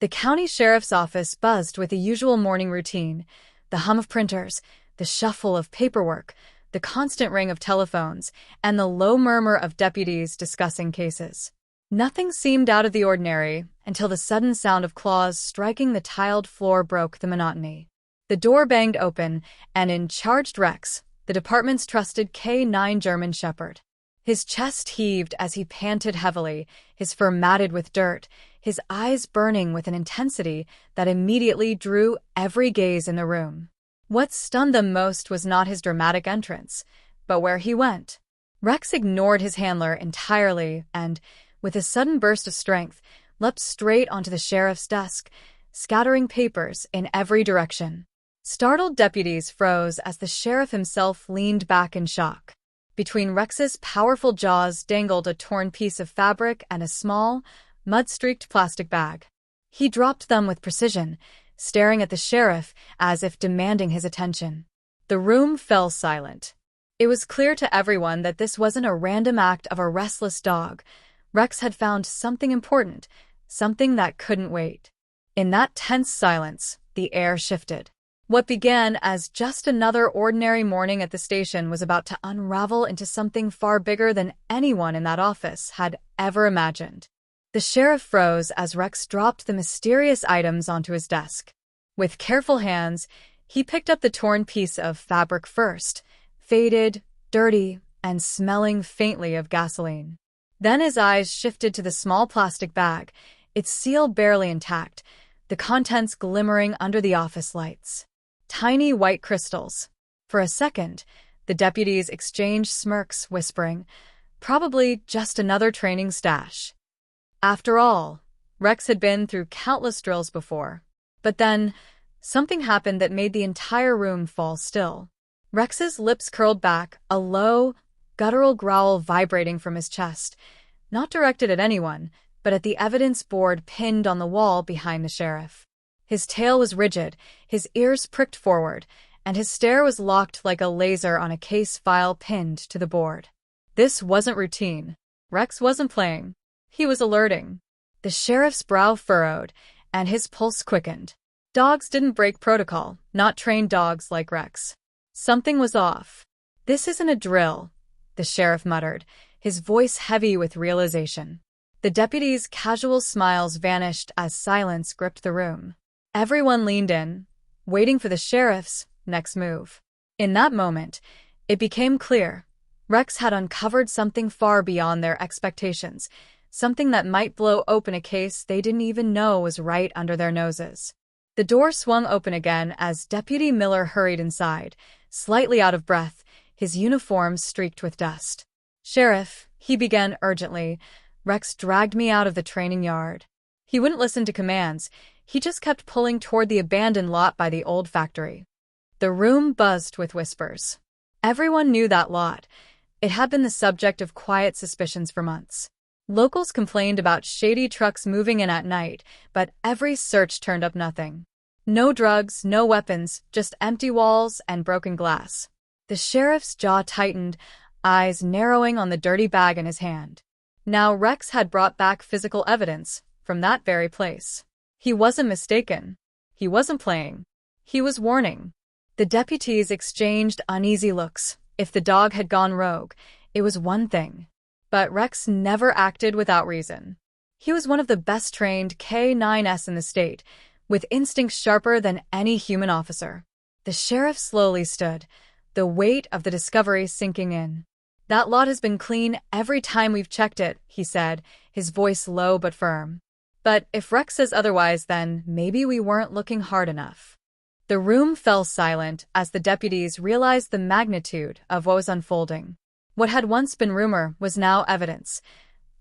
The county sheriff's office buzzed with the usual morning routine: the hum of printers, the shuffle of paperwork, the constant ring of telephones, and the low murmur of deputies discussing cases. Nothing seemed out of the ordinary until the sudden sound of claws striking the tiled floor broke the monotony. The door banged open, and in charged Rex, the department's trusted K9 German Shepherd. His chest heaved as he panted heavily, his fur matted with dirt, his eyes burning with an intensity that immediately drew every gaze in the room. What stunned them most was not his dramatic entrance, but where he went. Rex ignored his handler entirely and, with a sudden burst of strength, leapt straight onto the sheriff's desk, scattering papers in every direction. Startled deputies froze as the sheriff himself leaned back in shock. Between Rex's powerful jaws dangled a torn piece of fabric and a small, mud-streaked plastic bag. He dropped them with precision, staring at the sheriff as if demanding his attention. The room fell silent. It was clear to everyone that this wasn't a random act of a restless dog. Rex had found something important, something that couldn't wait. In that tense silence, the air shifted. What began as just another ordinary morning at the station was about to unravel into something far bigger than anyone in that office had ever imagined. The sheriff froze as Rex dropped the mysterious items onto his desk. With careful hands, he picked up the torn piece of fabric first, faded, dirty, and smelling faintly of gasoline. Then his eyes shifted to the small plastic bag, its seal barely intact, the contents glimmering under the office lights. Tiny white crystals. For a second, the deputies exchanged smirks, whispering, "Probably just another training stash." After all, Rex had been through countless drills before. But then, something happened that made the entire room fall still. Rex's lips curled back, a low, guttural growl vibrating from his chest, not directed at anyone, but at the evidence board pinned on the wall behind the sheriff. His tail was rigid, his ears pricked forward, and his stare was locked like a laser on a case file pinned to the board. This wasn't routine. Rex wasn't playing. He was alerting. The sheriff's brow furrowed, and his pulse quickened. Dogs didn't break protocol, not trained dogs like Rex. Something was off. "This isn't a drill," the sheriff muttered, his voice heavy with realization. The deputies' casual smiles vanished as silence gripped the room. Everyone leaned in, waiting for the sheriff's next move. In that moment, it became clear. Rex had uncovered something far beyond their expectations, something that might blow open a case they didn't even know was right under their noses. The door swung open again as Deputy Miller hurried inside, slightly out of breath, his uniform streaked with dust. "Sheriff," he began urgently, "Rex dragged me out of the training yard." He wouldn't listen to commands. He just kept pulling toward the abandoned lot by the old factory. The room buzzed with whispers. Everyone knew that lot. It had been the subject of quiet suspicions for months. Locals complained about shady trucks moving in at night, but every search turned up nothing. No drugs, no weapons, just empty walls and broken glass. The sheriff's jaw tightened, eyes narrowing on the dirty bag in his hand. Now Rex had brought back physical evidence from that very place. He wasn't mistaken. He wasn't playing. He was warning. The deputies exchanged uneasy looks. If the dog had gone rogue, it was one thing. But Rex never acted without reason. He was one of the best-trained K9s in the state, with instincts sharper than any human officer. The sheriff slowly stood, the weight of the discovery sinking in. "That lot has been clean every time we've checked it," he said, his voice low but firm. "But if Rex says otherwise, then maybe we weren't looking hard enough." The room fell silent as the deputies realized the magnitude of what was unfolding. What had once been rumor was now evidence.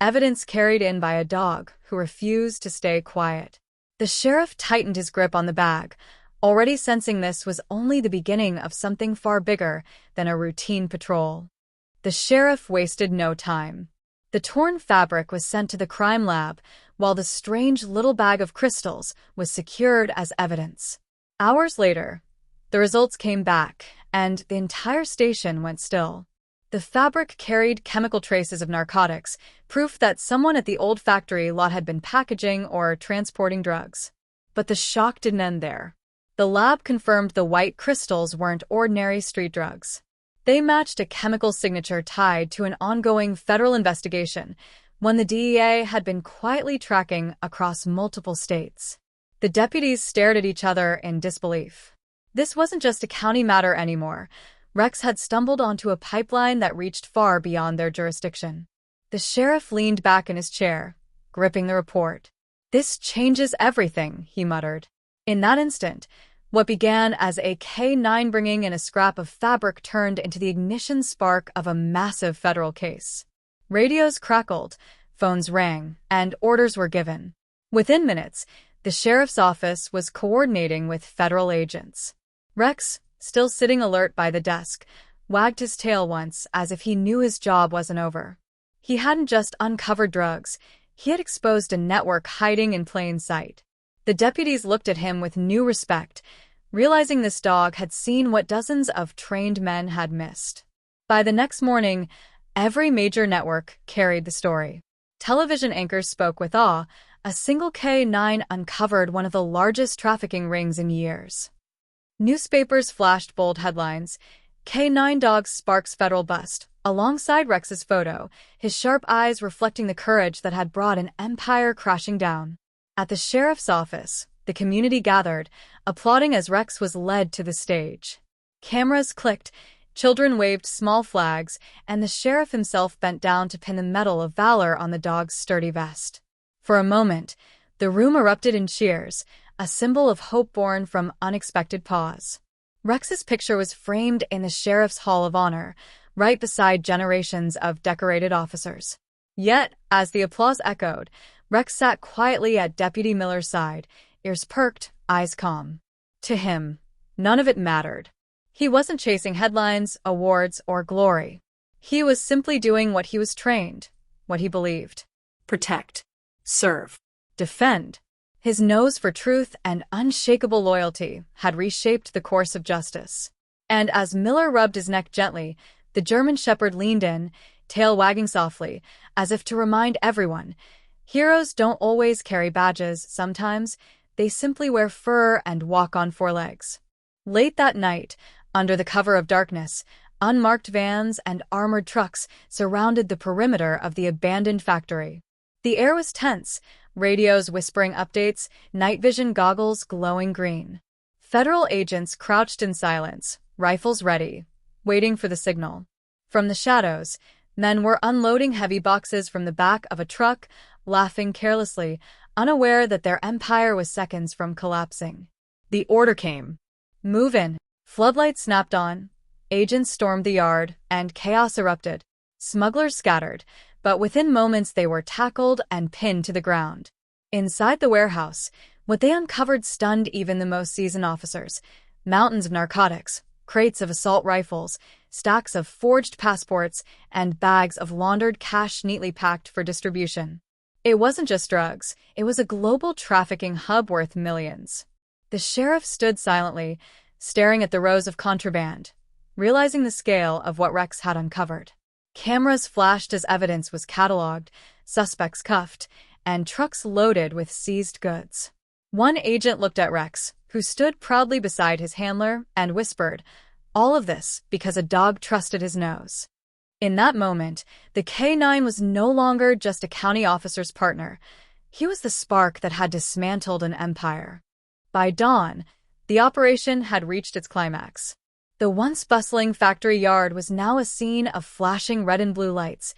Evidence carried in by a dog who refused to stay quiet. The sheriff tightened his grip on the bag, already sensing this was only the beginning of something far bigger than a routine patrol. The sheriff wasted no time. The torn fabric was sent to the crime lab, while the strange little bag of crystals was secured as evidence. Hours later, the results came back, and the entire station went still. The fabric carried chemical traces of narcotics, proof that someone at the old factory lot had been packaging or transporting drugs. But the shock didn't end there. The lab confirmed the white crystals weren't ordinary street drugs. They matched a chemical signature tied to an ongoing federal investigation, one the DEA had been quietly tracking across multiple states. The deputies stared at each other in disbelief. This wasn't just a county matter anymore. Rex had stumbled onto a pipeline that reached far beyond their jurisdiction. The sheriff leaned back in his chair, gripping the report. "This changes everything," he muttered. In that instant, what began as a K-9 bringing in a scrap of fabric turned into the ignition spark of a massive federal case. Radios crackled, phones rang, and orders were given. Within minutes, the sheriff's office was coordinating with federal agents. Rex, still sitting alert by the desk, wagged his tail once as if he knew his job wasn't over. He hadn't just uncovered drugs, he had exposed a network hiding in plain sight. The deputies looked at him with new respect, realizing this dog had seen what dozens of trained men had missed. By the next morning, every major network carried the story. Television anchors spoke with awe. A single K-9 uncovered one of the largest trafficking rings in years. Newspapers flashed bold headlines. K-9 dog sparks federal bust, alongside Rex's photo, his sharp eyes reflecting the courage that had brought an empire crashing down. At the sheriff's office, the community gathered, applauding as Rex was led to the stage. Cameras clicked, children waved small flags, and the sheriff himself bent down to pin the Medal of Valor on the dog's sturdy vest. For a moment, the room erupted in cheers, a symbol of hope born from unexpected pause. Rex's picture was framed in the Sheriff's Hall of Honor, right beside generations of decorated officers. Yet, as the applause echoed, Rex sat quietly at Deputy Miller's side, ears perked, eyes calm. To him, none of it mattered. He wasn't chasing headlines, awards, or glory. He was simply doing what he was trained, what he believed. Protect. Serve. Defend. His nose for truth and unshakable loyalty had reshaped the course of justice. And as Miller rubbed his neck gently, the German shepherd leaned in, tail wagging softly, as if to remind everyone, heroes don't always carry badges, sometimes they simply wear fur and walk on four legs. Late that night, under the cover of darkness, unmarked vans and armored trucks surrounded the perimeter of the abandoned factory. The air was tense, radios whispering updates, night vision goggles glowing green. Federal agents crouched in silence, rifles ready, waiting for the signal. From the shadows, men were unloading heavy boxes from the back of a truck, laughing carelessly, unaware that their empire was seconds from collapsing. The order came. Move in. Floodlights snapped on. Agents stormed the yard, and chaos erupted. Smugglers scattered, but within moments they were tackled and pinned to the ground. Inside the warehouse, what they uncovered stunned even the most seasoned officers. Mountains of narcotics, crates of assault rifles, stacks of forged passports, and bags of laundered cash neatly packed for distribution. It wasn't just drugs, it was a global trafficking hub worth millions. The sheriff stood silently, staring at the rows of contraband, realizing the scale of what Rex had uncovered. Cameras flashed as evidence was catalogued, suspects cuffed, and trucks loaded with seized goods. One agent looked at Rex, who stood proudly beside his handler, and whispered, all of this because a dog trusted his nose. In that moment, the K-9 was no longer just a county officer's partner. He was the spark that had dismantled an empire. By dawn, the operation had reached its climax. The once bustling factory yard was now a scene of flashing red and blue lights,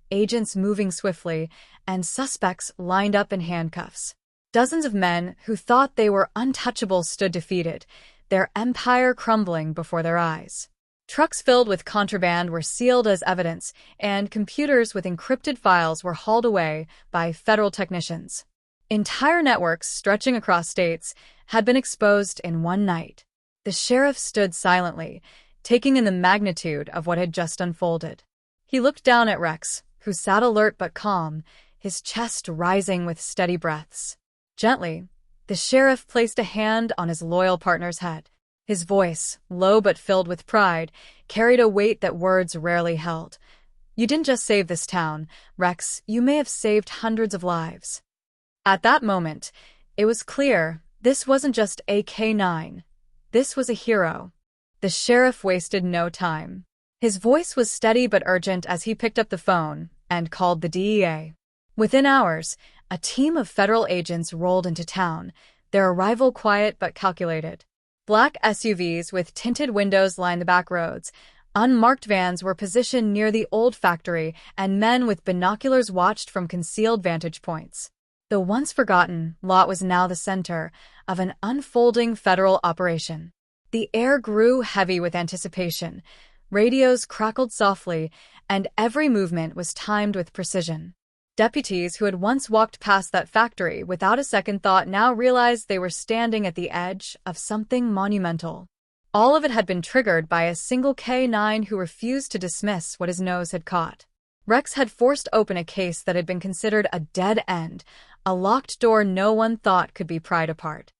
agents moving swiftly, and suspects lined up in handcuffs. Dozens of men who thought they were untouchable stood defeated, their empire crumbling before their eyes. Trucks filled with contraband were sealed as evidence, and computers with encrypted files were hauled away by federal technicians. Entire networks stretching across states had been exposed in one night. The sheriff stood silently, taking in the magnitude of what had just unfolded. He looked down at Rex, who sat alert but calm, his chest rising with steady breaths. Gently, the sheriff placed a hand on his loyal partner's head. His voice, low but filled with pride, carried a weight that words rarely held. "You didn't just save this town, Rex, you may have saved hundreds of lives." At that moment, it was clear this wasn't just a K-9. This was a hero. The sheriff wasted no time. His voice was steady but urgent as he picked up the phone and called the DEA. Within hours, a team of federal agents rolled into town, their arrival quiet but calculated. Black SUVs with tinted windows lined the back roads. Unmarked vans were positioned near the old factory, and men with binoculars watched from concealed vantage points. The once forgotten lot was now the center of an unfolding federal operation. The air grew heavy with anticipation. Radios crackled softly, and every movement was timed with precision. Deputies who had once walked past that factory without a second thought now realized they were standing at the edge of something monumental. All of it had been triggered by a single K-9 who refused to dismiss what his nose had caught. Rex had forced open a case that had been considered a dead end, a locked door no one thought could be pried apart.